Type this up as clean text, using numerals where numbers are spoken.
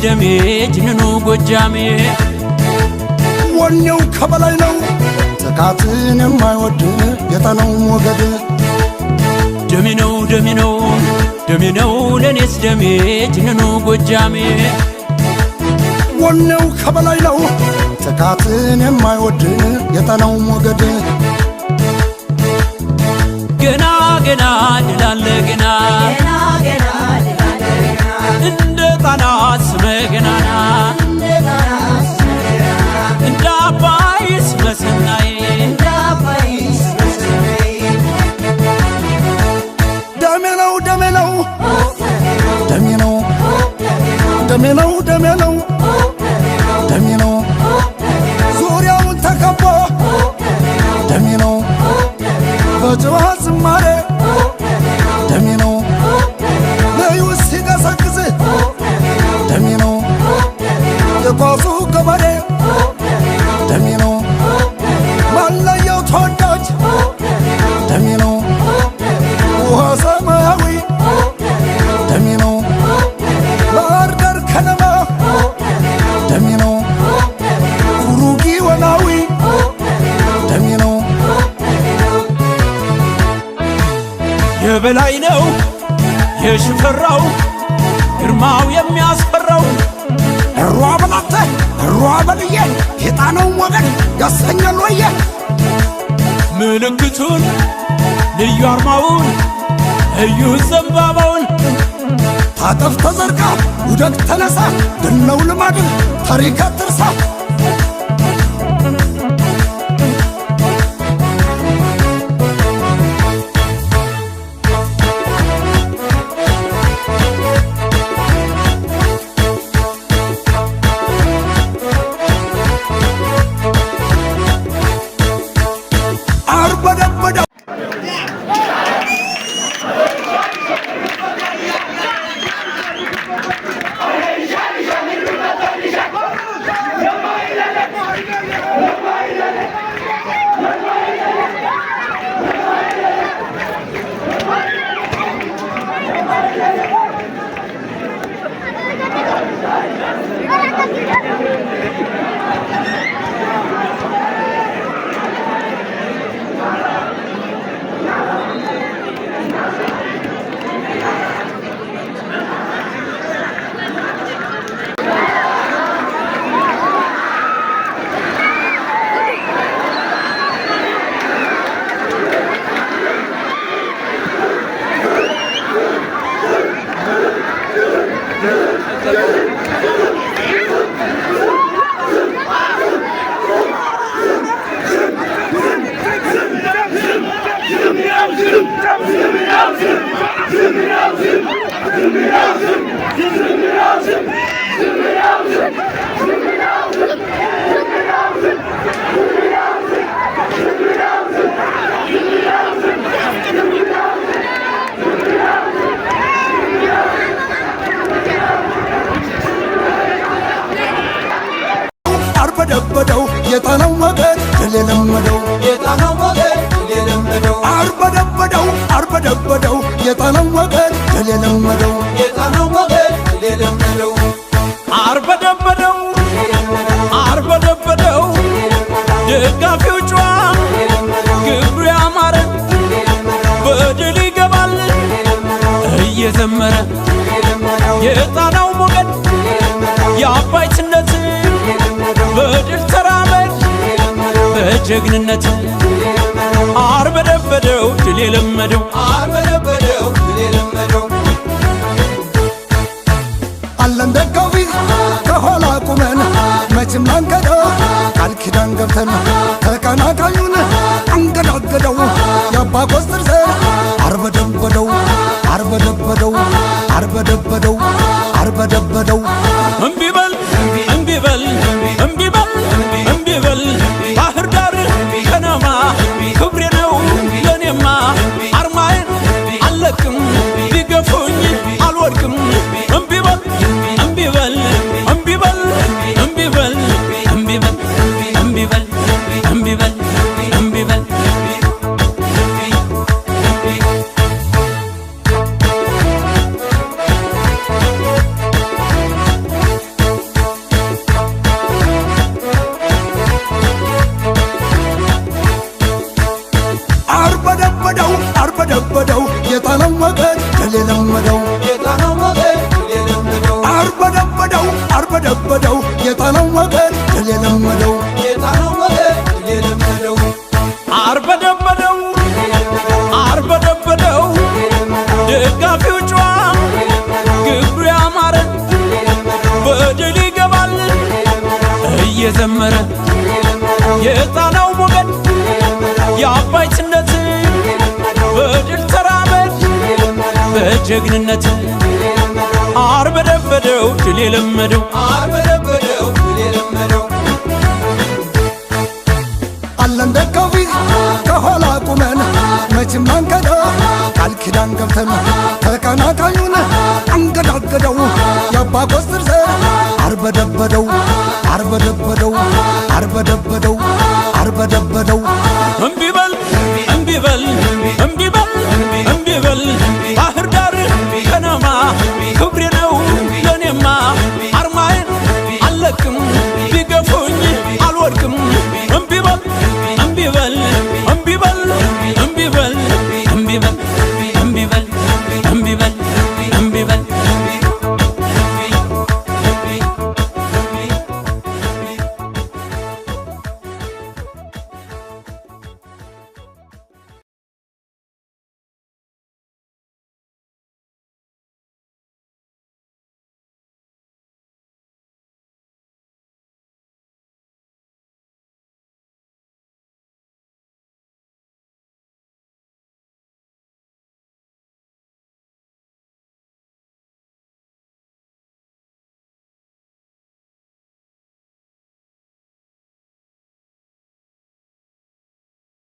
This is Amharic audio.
ደሜ ጅንኑ ጎጃሜ ወኔው ከበላይ ነው ጥቃትን የማይወድ የጣናው ሞገድ ደሜ ነው ደሜ ነው ደሜ ነው ለኔስ ደሜ ጅንኑ ጎጃሜ ወኔው ከበላይ ነው ጥቃትን የማይወድ የጣናው ሞገድ ገና ገና ድላለ ገና እንደ ጣና ስመ ገናና እንደ አባይ ስመ ሰናይ ደሜ ነው ደሜ ነው ደሜ ነው ደሜ ነው ደሜ ነው ደሜ ነው ዙሪያውን ተከቦ ደሜ ነው በጨዋ ዝማሬ ደሜ ነው ነዩ ሲገሰግስ ደሜ ነው የኳሱ ገበሬ ደሜ ነው ማለየው ተወዳጅ ደሜ ነው ውሃ ሰማያዊ ደሜ ነው ባህር ዳር ከነማ ደሜ ነው ኩሩጊ ወላዊ ደሜ ነው የበላይ ነው የሽፈራው ግርማው የሚያስፈራው እሯ በላተ እሯ በልዬ የጣናው ወገን ያሰኛል ወየ ምልክቱን ልዩ አርማውን እዩ ዘንባባውን ታጠፍ ተዘርጋ ውደቅ ተነሳ ድነው ልማድ ታሪክ አትርሳ አርበደበደው የጣናው ወገን የለመደው የጣናው ወገን የለመደው አርበደበደው አርበደበደው የጣናው ወገን የለመደው የጣናው ወገን የለመደው አርበደበደው አርበደበደው ደጋፊው ጨዋ ግብሩ ያማረ በድል ይገባል እየዘመረ የጣናው ሞገድ የአባይትነት በድል ተራመድ በጀግንነት አርበደበደው ድል የለመደው አርበደበደው ድል የለመደው አለን ደጋፊ ከኋላ ቁመን መቼም አንከዳው ቃል ኪዳን ገብተን ተቀናቃኙን አንገዳገደው የአባ ኮስትር ዘር አርበደበደው አርበደበደው አርበደበደው አርበደበደው እምቢ በል እምቢ በል እምቢ በል እምቢ በል ባህር ዳር ከነማ ክብሬ ነው ለኔማ አርማዬን አልለቅም ቢገፉኝ አልወድቅም እምቢ በል እምቢ በል እምቢ በል እምቢ በል እምቢ በል እምቢ በል እምቢ በል ጀግንነት አርበደበደው ድል የለመደው አለን ደጋፊ ከኋላ ቁመን መቼም አንከዳ ቃል ኪዳን ገብተን ተቀናቃኙን አንገዳገደው የአባ ኮስትር ዘር አርበደበደው አርበደበደው አርበደበደው አርበደበደው